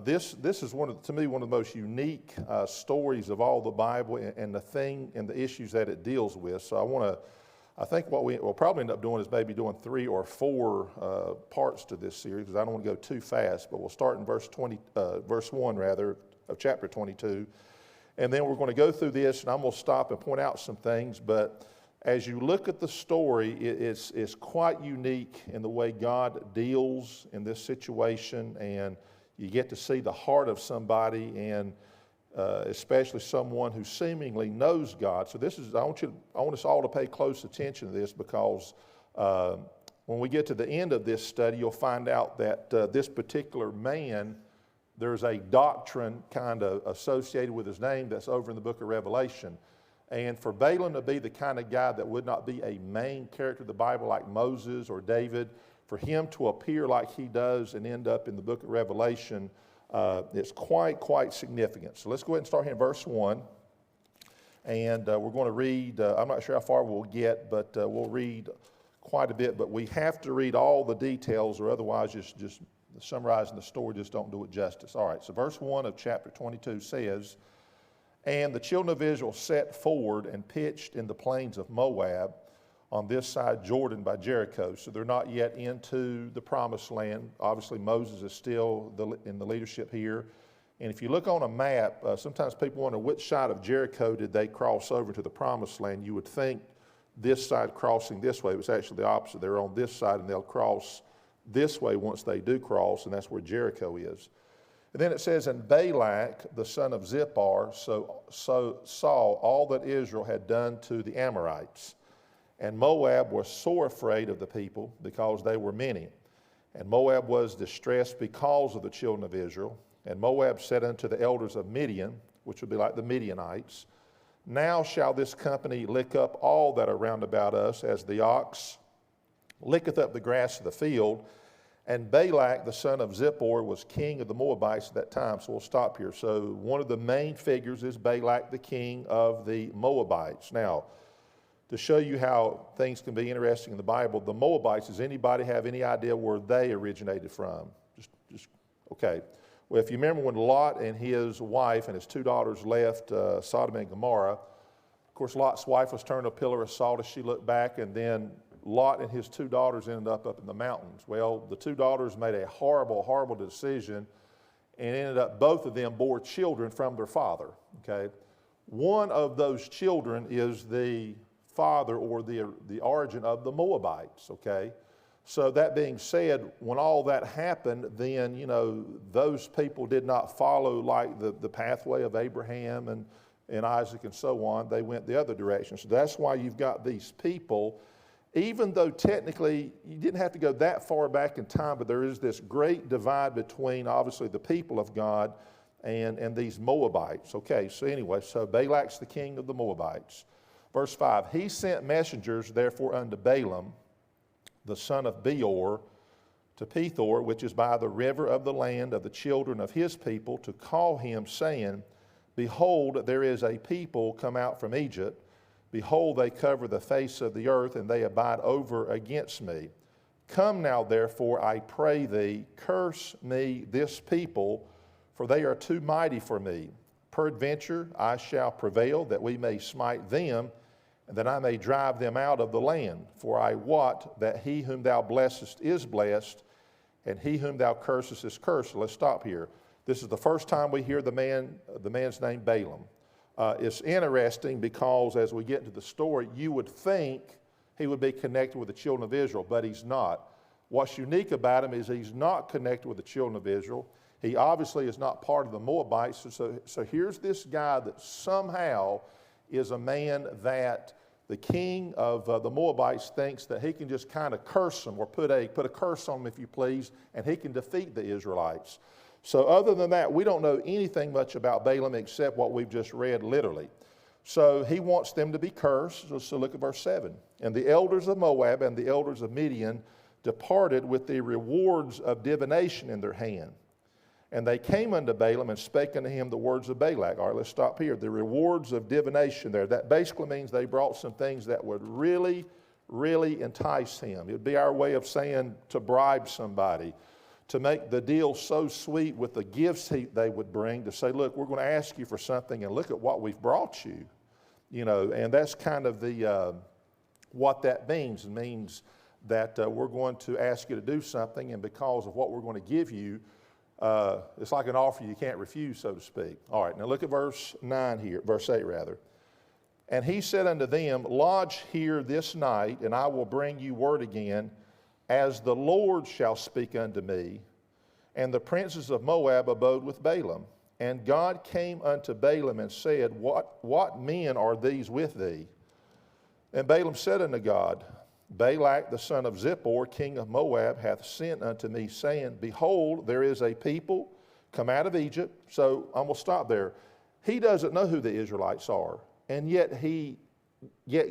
This is to me, one of the most unique stories of all the Bible and the thing and the issues that it deals with. So I think what we'll probably end up doing is maybe doing 3 or 4 parts to this series, because I don't want to go too fast. But we'll start in verse 1 rather of chapter 22, and then we're going to go through this, and I'm going to stop and point out some things. But as you look at the story, it's quite unique in the way God deals in this situation, and you get to see the heart of somebody, and especially someone who seemingly knows God. So I want us all to pay close attention to this, because when we get to the end of this study, you'll find out that this particular man, there's a doctrine kind of associated with his name that's over in the book of Revelation. And for Balaam to be the kind of guy that would not be a main character of the Bible like Moses or David, for him to appear like he does and end up in the book of Revelation, it's quite significant. So let's go ahead and start here in verse 1. And we're going to read, I'm not sure how far we'll get, but we'll read quite a bit. But we have to read all the details, or otherwise just summarizing the story just don't do it justice. All right, so verse 1 of chapter 22 says, "And the children of Israel set forward and pitched in the plains of Moab, on this side Jordan by Jericho." So they're not yet into the promised land. Obviously, Moses is still in the leadership here. And if you look on a map, sometimes people wonder which side of Jericho did they cross over to the promised land. You would think this side crossing this way. It was actually the opposite. They're on this side, and they'll cross this way once they do cross, and that's where Jericho is. And then it says, "And Balak, the son of Zippor, so saw all that Israel had done to the Amorites. And Moab was sore afraid of the people, because they were many. And Moab was distressed because of the children of Israel. And Moab said unto the elders of Midian," which would be like the Midianites, "Now shall this company lick up all that are round about us, as the ox licketh up the grass of the field." And Balak, the son of Zippor, was king of the Moabites at that time. So we'll stop here. So one of the main figures is Balak, the king of the Moabites. Now, to show you how things can be interesting in the Bible, the Moabites, does anybody have any idea where they originated from? Okay. Well, if you remember when Lot and his wife and his 2 daughters left Sodom and Gomorrah, of course, Lot's wife was turned a pillar of salt as she looked back, and then Lot and his 2 daughters ended up in the mountains. Well, the 2 daughters made a horrible decision, and ended up, both of them bore children from their father. Okay. One of those children is the father, or the origin of the Moabites. Okay. So that being said, when all that happened, then, those people did not follow like the pathway of Abraham and Isaac and so on. They went the other direction. So that's why you've got these people, even though technically you didn't have to go that far back in time, but there is this great divide between, obviously, the people of God and these Moabites. Okay, so anyway, so Balak's the king of the Moabites. Verse 5, "He sent messengers therefore unto Balaam, the son of Beor, to Pethor, which is by the river of the land of the children of his people, to call him, saying, Behold, there is a people come out from Egypt. Behold, they cover the face of the earth, and they abide over against me. Come now, therefore, I pray thee, curse me this people, for they are too mighty for me. Peradventure I shall prevail, that we may smite them, and that I may drive them out of the land. For I wot that he whom thou blessest is blessed, and he whom thou cursest is cursed." So let's stop here. This is the first time we hear the man's name, Balaam. It's interesting because as we get into the story, you would think he would be connected with the children of Israel, but he's not. What's unique about him is he's not connected with the children of Israel. He obviously is not part of the Moabites. So here's this guy that somehow is a man that the king of the Moabites thinks that he can just kind of curse them, or put a curse on them, if you please, and he can defeat the Israelites. So other than that, we don't know anything much about Balaam except what we've just read literally. So he wants them to be cursed. So look at verse 7. "And the elders of Moab and the elders of Midian departed with the rewards of divination in their hand. And they came unto Balaam and spake unto him the words of Balak." All right, let's stop here. The rewards of divination there. That basically means they brought some things that would really entice him. It would be our way of saying to bribe somebody. to make the deal so sweet with the gifts they would bring, to say, look, we're going to ask you for something, and look at what we've brought you. You know, and that's kind of the what that means. It means that we're going to ask you to do something, and because of what we're going to give you, it's like an offer you can't refuse, so to speak. All right, now look at verse 9 here, verse 8 rather. And he said unto them, lodge here this night, and I will bring you word again, as the Lord shall speak unto me. And the princes of Moab abode with Balaam. And God came unto Balaam and said, What men are these with thee? And Balaam said unto God, Balak the son of Zippor, king of Moab, hath sent unto me, saying, Behold, there is a people come out of Egypt. So I'm going to stop there. He doesn't know who the Israelites are. And yet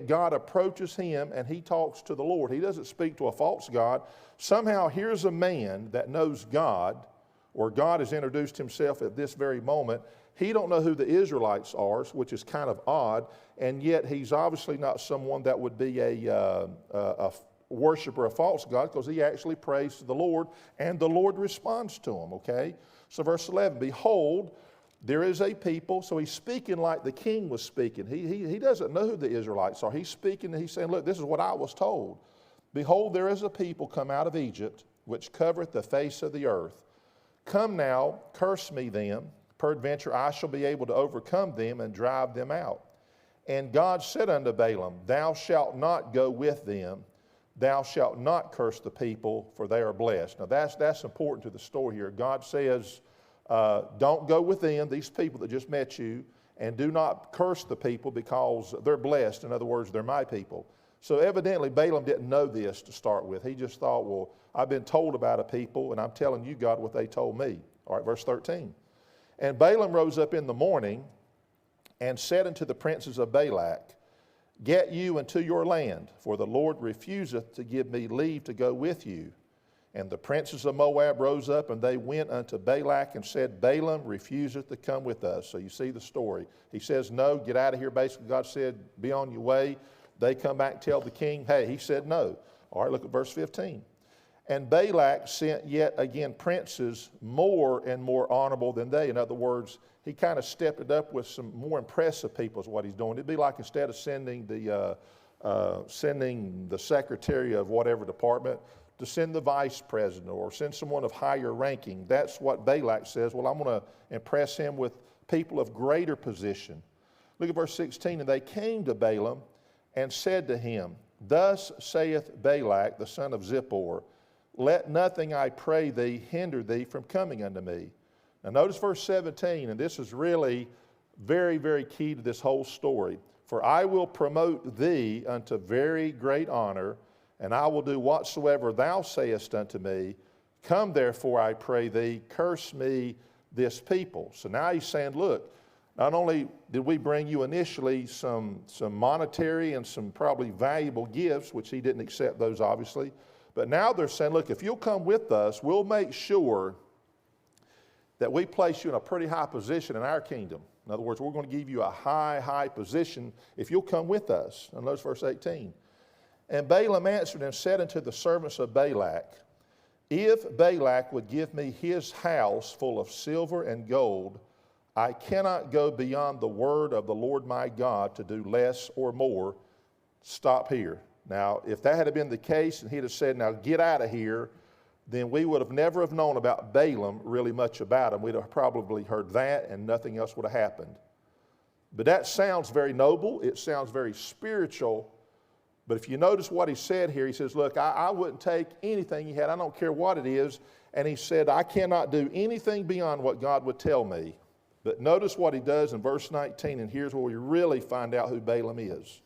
God approaches him and he talks to the Lord. He doesn't speak to a false God. Somehow here's a man that knows God, or God has introduced himself at this very moment. He don't know who the Israelites are, which is kind of odd, and yet he's obviously not someone that would be a worshiper of false God, because he actually prays to the Lord, and the Lord responds to him, okay? So verse 11, Behold, there is a people. So he's speaking like the king was speaking. He doesn't know who the Israelites are. He's speaking and he's saying, look, this is what I was told. Behold, there is a people come out of Egypt, which covereth the face of the earth. Come now, curse me them. Peradventure I shall be able to overcome them and drive them out. And God said unto Balaam, Thou shalt not go with them. Thou shalt not curse the people, for they are blessed. Now that's important to the story here. God says, don't go with them, these people that just met you, and do not curse the people because they're blessed. In other words, they're my people. So evidently Balaam didn't know this to start with. He just thought, well, I've been told about a people, and I'm telling you, God, what they told me. All right, verse 13. And Balaam rose up in the morning and said unto the princes of Balak, Get you into your land, for the Lord refuseth to give me leave to go with you. And the princes of Moab rose up, and they went unto Balak and said, Balaam refuseth to come with us. So you see the story. He says, no, get out of here. Basically, God said, be on your way. They come back and tell the king, hey, he said no. All right, look at verse 15. And Balak sent yet again princes more and more honorable than they. In other words, he kind of stepped it up with some more impressive people is what he's doing. It'd be like instead of sending the secretary of whatever department, to send the vice president or send someone of higher ranking. That's what Balak says. Well, I'm going to impress him with people of greater position. Look at verse 16. And they came to Balaam and said to him, Thus saith Balak, the son of Zippor, Let nothing, I pray thee, hinder thee from coming unto me. Now notice verse 17, and this is really very, very key to this whole story. For I will promote thee unto very great honor, and I will do whatsoever thou sayest unto me. Come therefore, I pray thee, curse me this people. So now he's saying, look, not only did we bring you initially some monetary and some probably valuable gifts, which he didn't accept those obviously, but now they're saying, look, if you'll come with us, we'll make sure that we place you in a pretty high position in our kingdom. In other words, we're going to give you a high position if you'll come with us. And notice verse 18. And Balaam answered and said unto the servants of Balak, If Balak would give me his house full of silver and gold, I cannot go beyond the word of the Lord my God to do less or more. Stop here. Now, if that had been the case and he'd have said, now get out of here, then we would have never have known about Balaam really much about him. We'd have probably heard that and nothing else would have happened. But that sounds very noble. It sounds very spiritual. But if you notice what he said here, he says, look, I wouldn't take anything you had. I don't care what it is. And he said, I cannot do anything beyond what God would tell me. But notice what he does in verse 19, and here's where we really find out who Balaam is.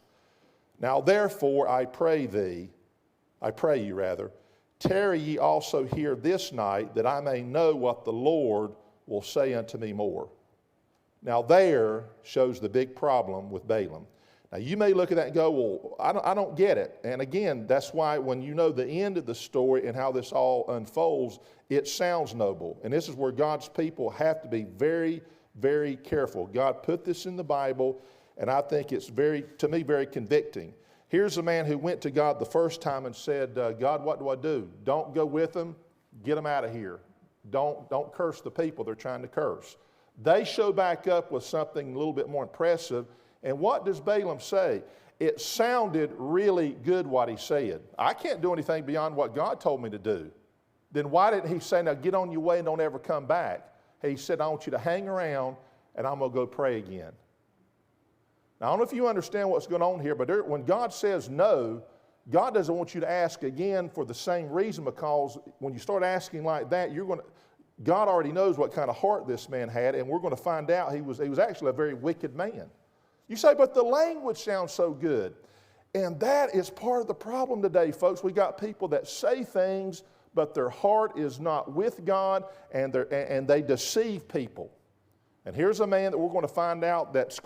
Now therefore I pray you rather, tarry ye also here this night, that I may know what the Lord will say unto me more. Now there shows the big problem with Balaam. Now you may look at that and go, well, I don't get it. And again, that's why when you know the end of the story and how this all unfolds, it sounds noble. And this is where God's people have to be very, very careful. God put this in the Bible, and I think it's to me, very convicting. Here's a man who went to God the first time and said, God, what do I do? Don't go with them. Get them out of here. Don't curse the people they're trying to curse. They show back up with something a little bit more impressive. And what does Balaam say? It sounded really good what he said. I can't do anything beyond what God told me to do. Then why didn't he say, now get on your way and don't ever come back? He said, I want you to hang around and I'm going to go pray again. Now, I don't know if you understand what's going on here, but when God says no, God doesn't want you to ask again for the same reason, because when you start asking like that, God already knows what kind of heart this man had, and we're going to find out he was actually a very wicked man. You say, but the language sounds so good. And that is part of the problem today, folks. We got people that say things, but their heart is not with God, and they deceive people. And here's a man that we're going to find out that's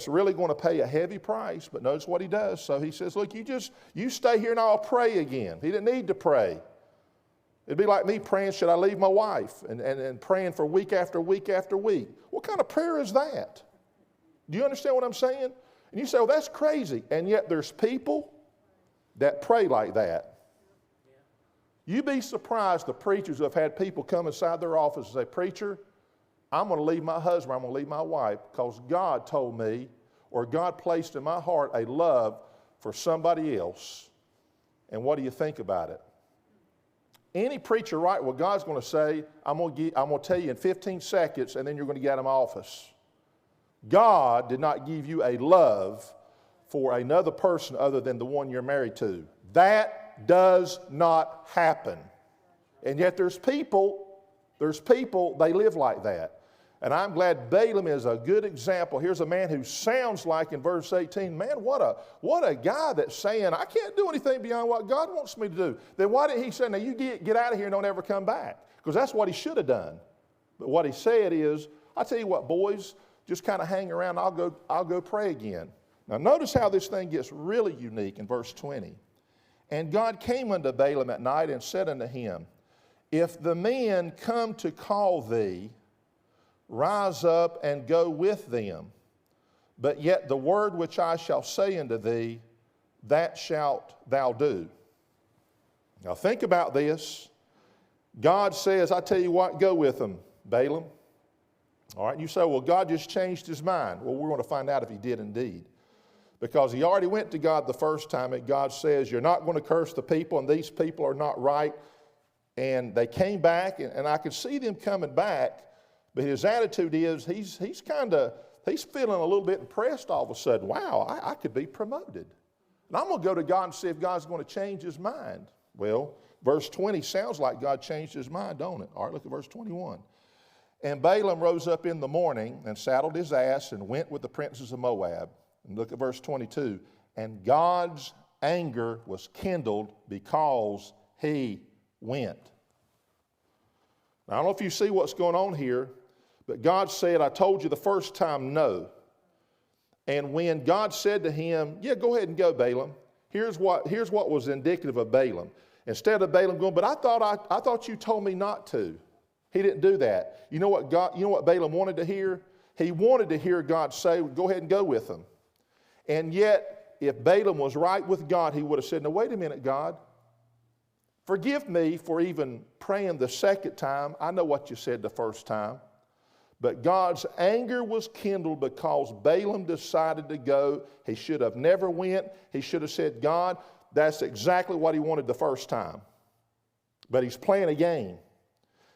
really going to pay a heavy price. But notice what he does. So he says, look, you stay here and I'll pray again. He didn't need to pray. It'd be like me praying, should I leave my wife? And praying for week after week after week. What kind of prayer is that? Do you understand what I'm saying? And you say, well, that's crazy. And yet there's people that pray like that. You'd be surprised the preachers who have had people come inside their office and say, preacher, I'm going to leave my husband, I'm going to leave my wife because God told me, or God placed in my heart a love for somebody else. And what do you think about it? Any preacher, right, well, God's going to say, I'm going to tell you in 15 seconds, and then you're going to get out of my office. God did not give you a love for another person other than the one you're married to. That does not happen. And yet there's people, they live like that. And I'm glad Balaam is a good example. Here's a man who sounds like, in verse 18, man, what a guy that's saying, I can't do anything beyond what God wants me to do. Then why didn't he say, now you get out of here and don't ever come back? Because that's what he should have done. But what he said is, I tell you what, boys, just kind of hang around, I'll go pray again. Now notice how this thing gets really unique in verse 20. And God came unto Balaam at night and said unto him, if the men come to call thee, rise up and go with them. But yet the word which I shall say unto thee, that shalt thou do. Now think about this. God says, I tell you what, go with them, Balaam. All right, and you say, well, God just changed his mind. Well, we're going to find out if he did indeed. Because he already went to God the first time, and God says, you're not going to curse the people, and these people are not right. And they came back, and I could see them coming back, but his attitude is he's feeling a little bit impressed all of a sudden. Wow, I could be promoted. And I'm going to go to God and see if God's going to change his mind. Well, verse 20 sounds like God changed his mind, don't it? All right, look at verse 21. And Balaam rose up in the morning and saddled his ass and went with the princes of Moab. And look at verse 22. And God's anger was kindled because he went. Now, I don't know if you see what's going on here, but God said, I told you the first time no. And when God said to him, yeah, go ahead and go, Balaam. Here's what was indicative of Balaam. Instead of Balaam going, but I thought you told me not to. He didn't do that. You know what Balaam wanted to hear? He wanted to hear God say, go ahead and go with them. And yet, if Balaam was right with God, he would have said, no, wait a minute, God. Forgive me for even praying the second time. I know what you said the first time. But God's anger was kindled because Balaam decided to go. He should have never went. He should have said, God, that's exactly what he wanted the first time. But he's playing a game.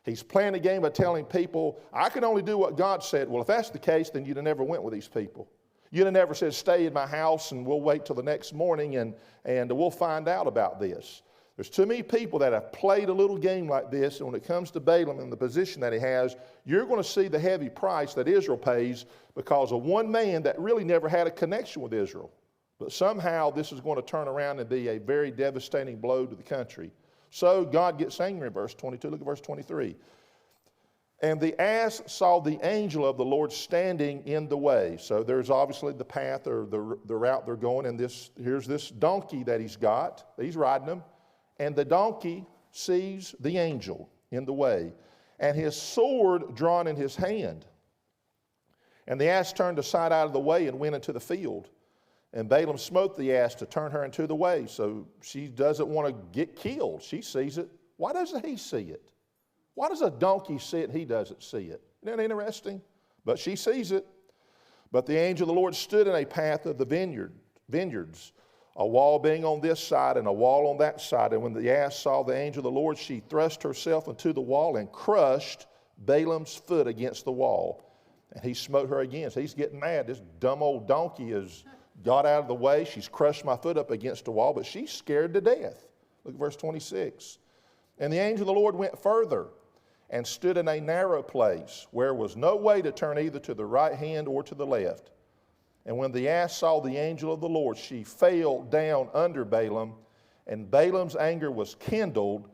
He's playing a game of telling people, I can only do what God said. Well, if that's the case, then you'd have never went with these people. You'd have never said, stay in my house and we'll wait till the next morning and we'll find out about this. There's too many people that have played a little game like this, and when it comes to Balaam and the position that he has, you're going to see the heavy price that Israel pays because of one man that really never had a connection with Israel. But somehow this is going to turn around and be a very devastating blow to the country. So God gets angry in verse 22. Look at verse 23. And the ass saw the angel of the Lord standing in the way. So there's obviously the path or the route they're going, and here's this donkey that he's got. He's riding him. And the donkey sees the angel in the way, and his sword drawn in his hand. And the ass turned aside out of the way and went into the field. And Balaam smote the ass to turn her into the way. So she doesn't want to get killed. She sees it Why doesn't he see it? Why does a donkey see it and he doesn't see it? Isn't that interesting? But she sees it. But the angel of the Lord stood in a path of the vineyards, a wall being on this side and a wall on that side. And when the ass saw the angel of the Lord, she thrust herself into the wall and crushed Balaam's foot against the wall. And he smote her again. So he's getting mad. This dumb old donkey has got out of the way. She's crushed my foot up against the wall, but she's scared to death. Look at verse 26. And the angel of the Lord went further and stood in a narrow place where was no way to turn either to the right hand or to the left. And when the ass saw the angel of the Lord, she fell down under Balaam, and Balaam's anger was kindled,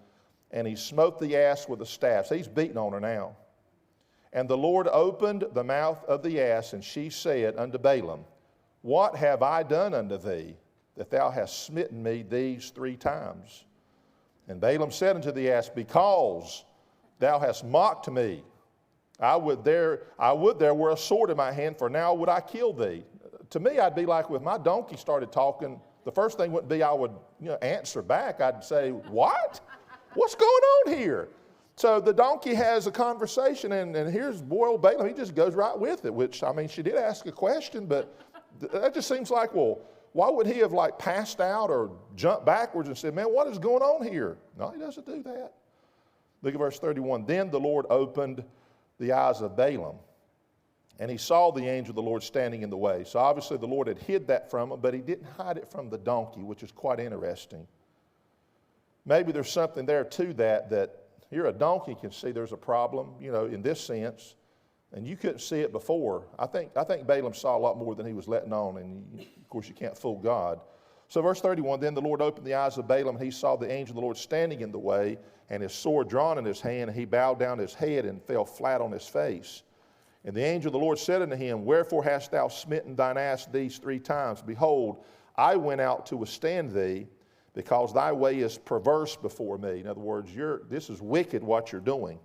and he smote the ass with a staff. So he's beating on her now. And the Lord opened the mouth of the ass, and she said unto Balaam, What have I done unto thee, that thou hast smitten me these 3 times? And Balaam said unto the ass, Because thou hast mocked me, I would there were a sword in my hand, for now would I kill thee. To me, I'd be like, if my donkey started talking, the first thing wouldn't be I would answer back. I'd say, what? What's going on here? So the donkey has a conversation, and here's boy old Balaam. He just goes right with it, which, I mean, she did ask a question, but that just seems like, well, why would he have like passed out or jumped backwards and said, man, what is going on here? No, he doesn't do that. Look at verse 31. Then the Lord opened the eyes of Balaam, and he saw the angel of the Lord standing in the way. So obviously the Lord had hid that from him, but he didn't hide it from the donkey, which is quite interesting. Maybe there's something there to that here a donkey can see there's a problem, in this sense, and you couldn't see it before. I think Balaam saw a lot more than he was letting on, and of course you can't fool God. So verse 31, then the Lord opened the eyes of Balaam, and he saw the angel of the Lord standing in the way, and his sword drawn in his hand, and he bowed down his head and fell flat on his face. And the angel of the Lord said unto him, Wherefore hast thou smitten thine ass these 3 times? Behold, I went out to withstand thee, because thy way is perverse before me. In other words, this is wicked what you're doing.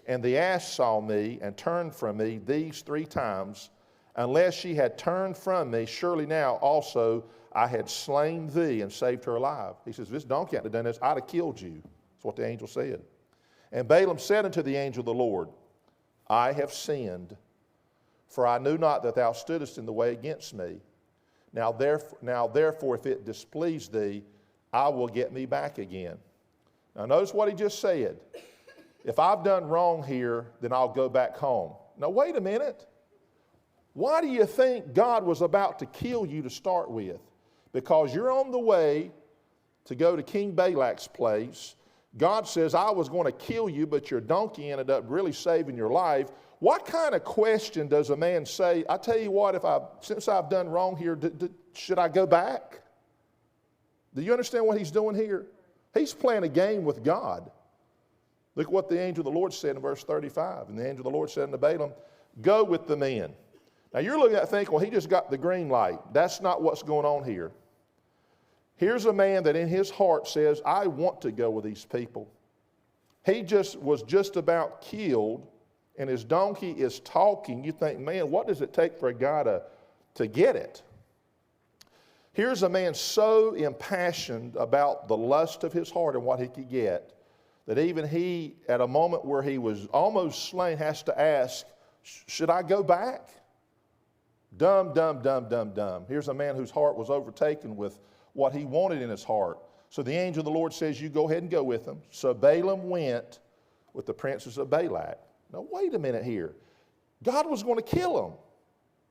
And the ass saw me and turned from me these 3 times. Unless she had turned from me, surely now also I had slain thee and saved her alive. He says, if this donkey hadn't done this, I'd have killed you. That's what the angel said. And Balaam said unto the angel of the Lord, I have sinned, for I knew not that thou stoodest in the way against me. Now therefore, if it displease thee, I will get me back again. Now notice what he just said. If I've done wrong here, then I'll go back home. Now wait a minute. Why do you think God was about to kill you to start with? Because you're on the way to go to King Balak's place. God says, I was going to kill you, but your donkey ended up really saving your life. What kind of question does a man say, I tell you what, since I've done wrong here, should I go back? Do you understand what he's doing here? He's playing a game with God. Look what the angel of the Lord said in verse 35. And the angel of the Lord said unto Balaam, Go with the men. Now you're looking at it thinking, well, he just got the green light. That's not what's going on here. Here's a man that in his heart says, I want to go with these people. He was just about killed, and his donkey is talking. You think, man, what does it take for a guy to get it? Here's a man so impassioned about the lust of his heart and what he could get, that even he, at a moment where he was almost slain, has to ask, should I go back? Dumb. Here's a man whose heart was overtaken with what he wanted in his heart. So the angel of the Lord says, you go ahead and go with him. So Balaam went with the princes of Balak. Now wait a minute here. God was going to kill him.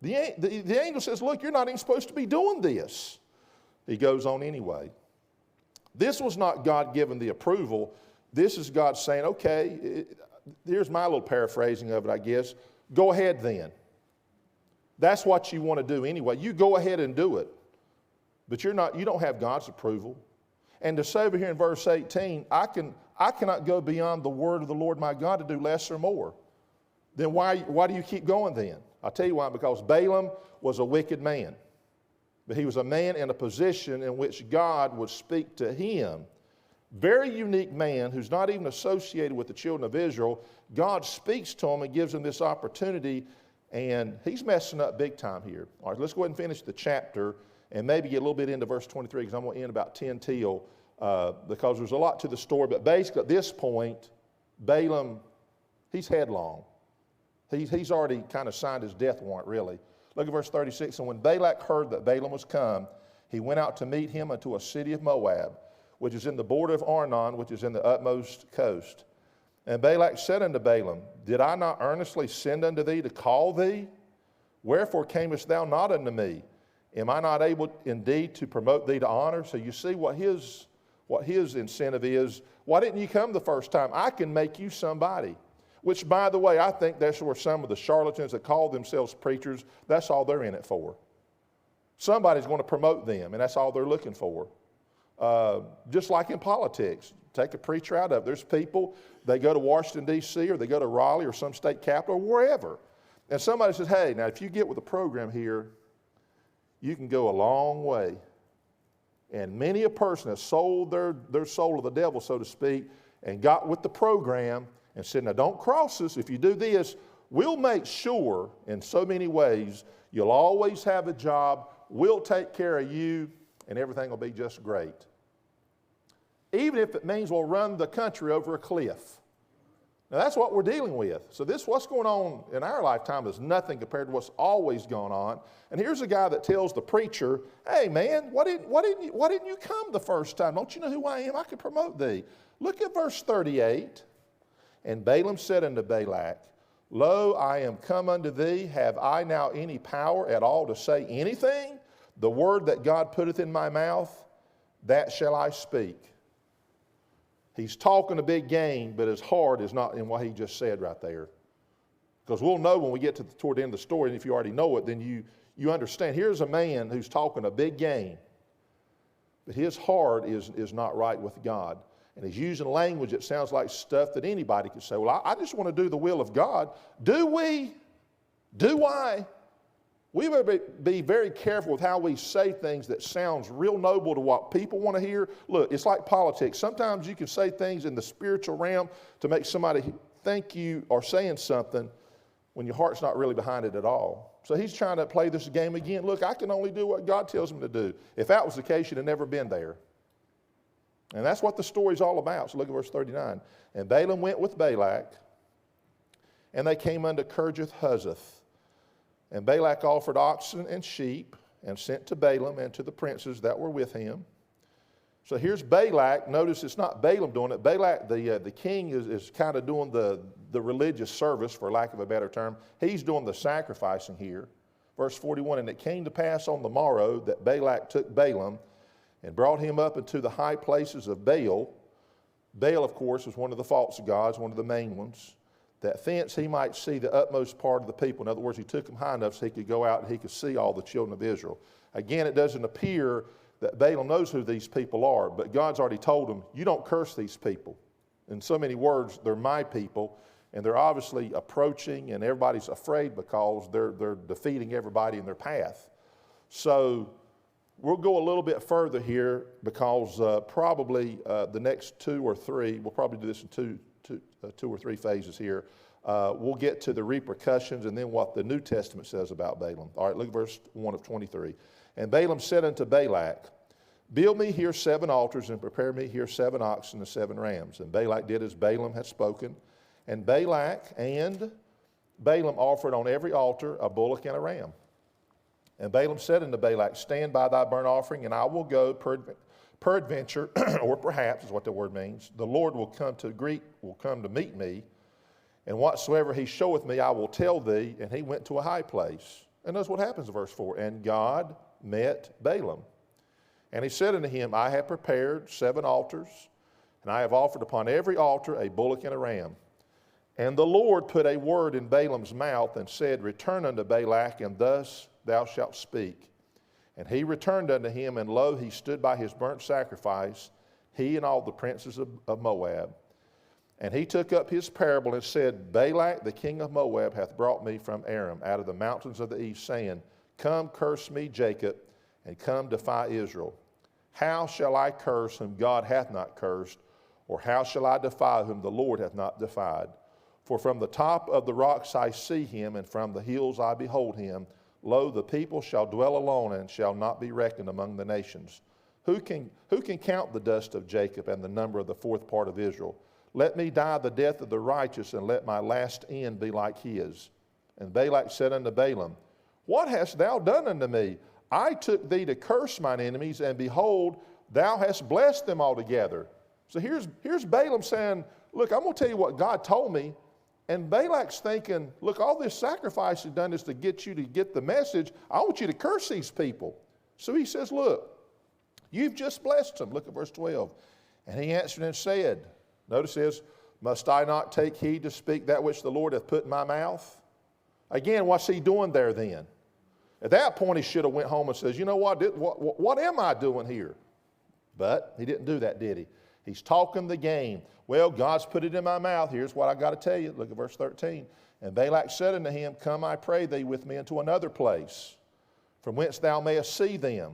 The angel says, look, you're not even supposed to be doing this. He goes on anyway. This was not God giving the approval. This is God saying, okay, here's my little paraphrasing of it, I guess. Go ahead then. That's what you want to do anyway. You go ahead and do it. But you don't have God's approval. And to say over here in verse 18, I cannot go beyond the word of the Lord my God to do less or more. Then why do you keep going then? I'll tell you why, because Balaam was a wicked man. But he was a man in a position in which God would speak to him. Very unique man who's not even associated with the children of Israel. God speaks to him and gives him this opportunity, and he's messing up big time here. All right, let's go ahead and finish the chapter and maybe get a little bit into verse 23, because I'm going to end about 10 till because there's a lot to the story. But basically at this point, Balaam, he's headlong. He's already kind of signed his death warrant, really. Look at verse 36. And when Balak heard that Balaam was come, he went out to meet him unto a city of Moab, which is in the border of Arnon, which is in the utmost coast. And Balak said unto Balaam, Did I not earnestly send unto thee to call thee? Wherefore camest thou not unto me? Am I not able indeed to promote thee to honor? So you see what his incentive is. Why didn't you come the first time? I can make you somebody. Which, by the way, I think that's where some of the charlatans that call themselves preachers, that's all they're in it for. Somebody's going to promote them, and that's all they're looking for. Just like in politics, take a preacher out of it. There's people, they go to Washington, D.C., or they go to Raleigh or some state capital, or wherever. And somebody says, hey, now if you get with the program here, you can go a long way. And many a person has sold their soul to the devil, so to speak, and got with the program and said, now don't cross us. If you do this, we'll make sure in so many ways you'll always have a job, we'll take care of you, and everything will be just great. Even if it means we'll run the country over a cliff. Now that's what we're dealing with. So what's going on in our lifetime is nothing compared to what's always gone on. And here's a guy that tells the preacher, hey man, why didn't you come the first time? Don't you know who I am? I can promote thee. Look at verse 38. And Balaam said unto Balak, Lo, I am come unto thee. Have I now any power at all to say anything? The word that God putteth in my mouth, that shall I speak. He's talking a big game, but his heart is not in what he just said right there. Because we'll know when we get toward the end of the story, and if you already know it, then you understand. Here's a man who's talking a big game, but his heart is not right with God. And he's using language that sounds like stuff that anybody could say. Well, I just want to do the will of God. Do we? Do I? We better be very careful with how we say things that sounds real noble to what people want to hear. Look, it's like politics. Sometimes you can say things in the spiritual realm to make somebody think you are saying something when your heart's not really behind it at all. So he's trying to play this game again. Look, I can only do what God tells me to do. If that was the case, you'd have never been there. And that's what the story's all about. So look at verse 39. And Balaam went with Balak, and they came unto Kirjath-Huzoth. And Balak offered oxen and sheep, and sent to Balaam and to the princes that were with him. So here's Balak. Notice it's not Balaam doing it. Balak, the king, is kind of doing the religious service, for lack of a better term. He's doing the sacrificing here. Verse 41, and it came to pass on the morrow that Balak took Balaam and brought him up into the high places of Baal. Baal, of course, is one of the false gods, one of the main ones, that thence he might see the utmost part of the people. In other words, he took him high enough so he could go out and he could see all the children of Israel. Again, it doesn't appear that Balaam knows who these people are, but God's already told him, you don't curse these people. In so many words, they're my people, and they're obviously approaching, and everybody's afraid because they're defeating everybody in their path. So we'll go a little bit further here because probably the next two or three, we'll probably do this in two or three phases here. We'll get to the repercussions and then what the New Testament says about Balaam. All right, look at verse 1 of 23. And Balaam said unto Balak, build me here 7 altars and prepare me here 7 oxen and 7 rams. And Balak did as Balaam had spoken. And Balak and Balaam offered on every altar a bullock and a ram. And Balaam said unto Balak, stand by thy burnt offering, and I will go, peradventure, or perhaps is what the word means, the Lord will come to meet me, and whatsoever he showeth me I will tell thee. And he went to a high place. And notice what happens in verse 4. And God met Balaam. And he said unto him, I have prepared 7 altars, and I have offered upon every altar a bullock and a ram. And the Lord put a word in Balaam's mouth and said, return unto Balak, and thus thou shalt speak. And he returned unto him, and lo, he stood by his burnt sacrifice, he and all the princes of Moab. And he took up his parable and said, Balak, the king of Moab, hath brought me from Aram, out of the mountains of the east, saying, come, curse me, Jacob, and come, defy Israel. How shall I curse whom God hath not cursed, or how shall I defy whom the Lord hath not defied? For from the top of the rocks I see him, and from the hills I behold him. Lo, the people shall dwell alone, and shall not be reckoned among the nations. Who can count the dust of Jacob and the number of the fourth part of Israel? Let me die the death of the righteous, and let my last end be like his. And Balak said unto Balaam, What hast thou done unto me? I took thee to curse mine enemies, and behold, thou hast blessed them altogether. So here's Balaam saying, look, I'm going to tell you what God told me. And Balak's thinking, look, all this sacrifice is done is to get you to get the message. I want you to curse these people. So he says, look, you've just blessed them. Look at verse 12. And he answered and said, notice this, must I not take heed to speak that which the Lord hath put in my mouth? Again, what's he doing there then? At that point, he should have went home and says, you know what am I doing here? But he didn't do that, did he? He's talking the game. Well, God's put it in my mouth. Here's what I got to tell you. Look at verse 13. And Balak said unto him, Come, I pray thee, with me into another place, from whence thou mayest see them.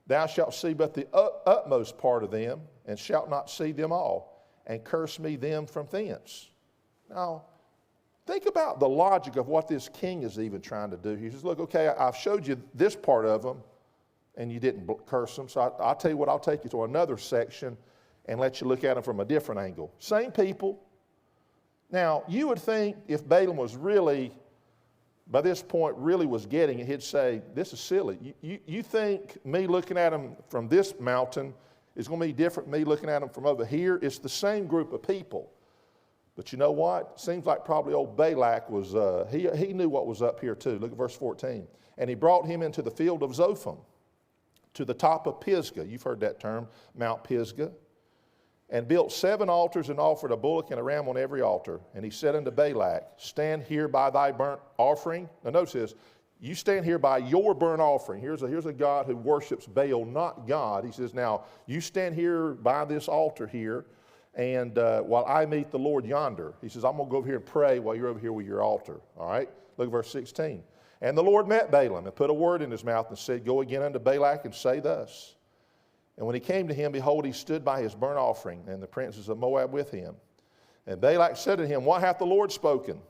Thou shalt see but the utmost part of them, and shalt not see them all, and curse me them from thence. Now, think about the logic of what this king is even trying to do. He says, look, okay, I've showed you this part of them, and you didn't curse them, so I'll tell you what, I'll take you to another section and let you look at them from a different angle. Same people. Now, you would think if Balaam was really, by this point, really was getting it, he'd say, this is silly. You think me looking at them from this mountain is going to be different from me looking at them from over here? It's the same group of people. But you know what? Seems like probably old Balak was, he knew what was up here too. Look at verse 14. And he brought him into the field of Zophim, to the top of Pisgah. You've heard that term, Mount Pisgah. And built 7 altars and offered a bullock and a ram on every altar. And he said unto Balak, Stand here by thy burnt offering. Now notice this. You stand here by your burnt offering. Here's a God who worships Baal, not God. He says, now, you stand here by this altar here, and while I meet the Lord yonder. He says, I'm going to go over here and pray while you're over here with your altar. All right? Look at verse 16. And the Lord met Balaam and put a word in his mouth and said, Go again unto Balak and say thus. And when he came to him, behold, he stood by his burnt offering, and the princes of Moab with him. And Balak said to him, What hath the Lord spoken?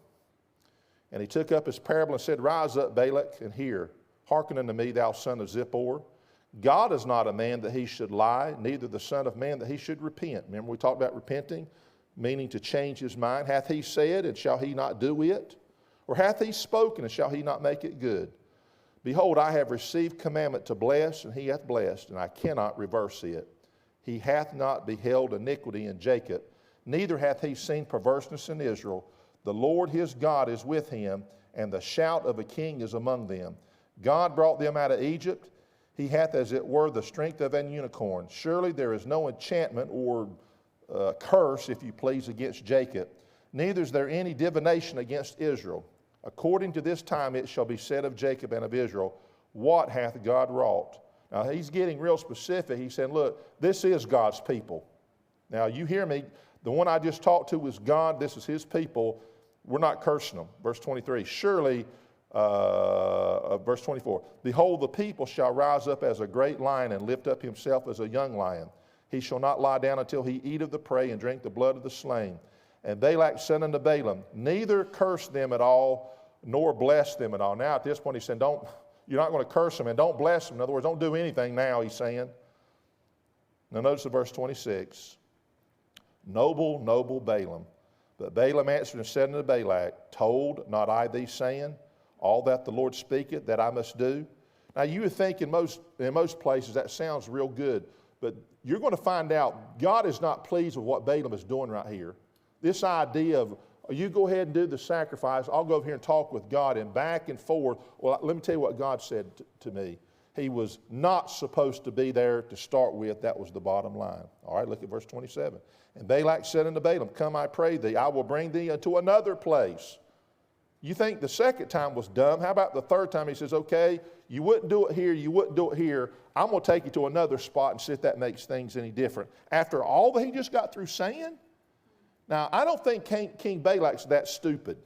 And he took up his parable and said, Rise up, Balak, and hear. Hearken unto me, thou son of Zippor. God is not a man that he should lie, neither the son of man that he should repent. Remember we talked about repenting, meaning to change his mind. Hath he said, and shall he not do it? Or hath he spoken, and shall he not make it good? Behold, I have received commandment to bless, and he hath blessed, and I cannot reverse it. He hath not beheld iniquity in Jacob, neither hath he seen perverseness in Israel. The Lord his God is with him, and the shout of a king is among them. God brought them out of Egypt. He hath, as it were, the strength of an unicorn. Surely there is no enchantment or curse, if you please, against Jacob. Neither is there any divination against Israel. According to this time it shall be said of Jacob and of Israel, What hath God wrought? Now he's getting real specific. He's saying, look, this is God's people. Now you hear me. The one I just talked to was God. This is his people. We're not cursing them. Verse 23, surely, verse 24, Behold, the people shall rise up as a great lion and lift up himself as a young lion. He shall not lie down until he eat of the prey and drink the blood of the slain. And Balak said unto Balaam, Neither curse them at all, nor bless them at all. Now at this point he's saying, you're not going to curse them and don't bless them. In other words, don't do anything now, he's saying. Now notice the verse 26. Noble, noble Balaam. But Balaam answered and said unto Balak, Told not I thee, saying, All that the Lord speaketh, that I must do? Now you would think in most places that sounds real good, but you're going to find out God is not pleased with what Balaam is doing right here. This idea of, you go ahead and do the sacrifice, I'll go over here and talk with God, and back and forth. Well, let me tell you what God said to me. He was not supposed to be there to start with. That was the bottom line. All right, look at verse 27. And Balak said unto Balaam, Come, I pray thee, I will bring thee unto another place. You think the second time was dumb. How about the third time? He says, okay, you wouldn't do it here, you wouldn't do it here. I'm going to take you to another spot and see if that makes things any different. After all that he just got through saying? Now, I don't think King Balak's that stupid.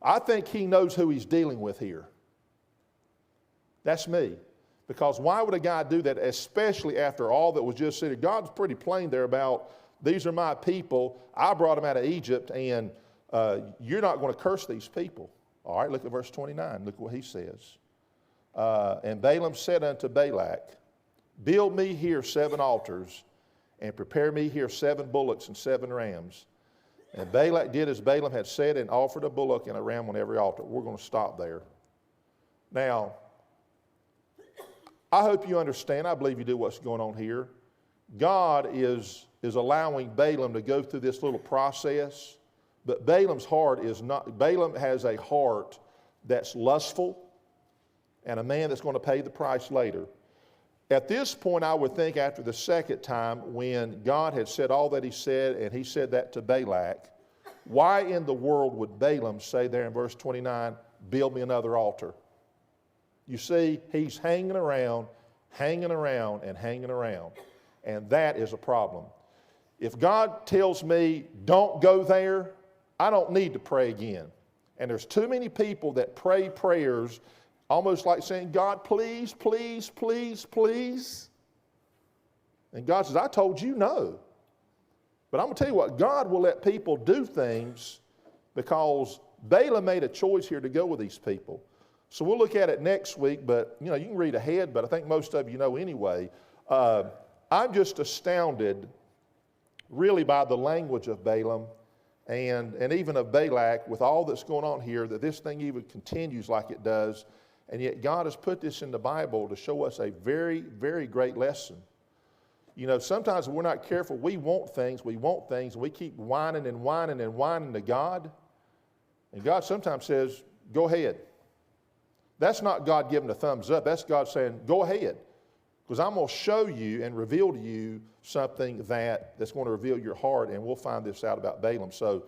I think he knows who he's dealing with here. That's me. Because why would a guy do that, especially after all that was just said? God's pretty plain there about, these are my people. I brought them out of Egypt, and you're not going to curse these people. All right, look at verse 29. Look what he says. And Balaam said unto Balak, build me here 7 altars and prepare me here 7 bullocks and 7 rams. And Balak did as Balaam had said and offered a bullock and a ram on every altar. We're going to stop there. Now, I hope you understand, I believe you do, what's going on here. God is allowing Balaam to go through this little process, but Balaam's heart is not, Balaam has a heart that's lustful and a man that's going to pay the price later. At this point, I would think after the second time when God had said all that he said, and he said that to Balak, why in the world would Balaam say there in verse 29, build me another altar? You see, he's hanging around, and hanging around. And that is a problem. If God tells me, don't go there, I don't need to pray again. And there's too many people that pray prayers almost like saying, God, please, please, please, please. And God says, I told you no. But I'm going to tell you what, God will let people do things because Balaam made a choice here to go with these people. So we'll look at it next week, but you can read ahead, but I think most of you know anyway. I'm just astounded really by the language of Balaam and even of Balak with all that's going on here, that this thing even continues like it does. And yet God has put this in the Bible to show us a very, very great lesson. Sometimes if we're not careful, we want things, and we keep whining and whining and whining to God. And God sometimes says, go ahead. That's not God giving a thumbs up. That's God saying, go ahead. Because I'm going to show you and reveal to you something that's going to reveal your heart, and we'll find this out about Balaam. So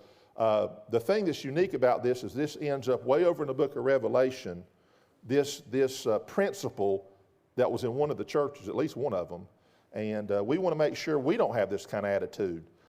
the thing that's unique about this is this ends up way over in the book of Revelation, this principle that was in one of the churches, at least one of them. And we want to make sure we don't have this kind of attitude.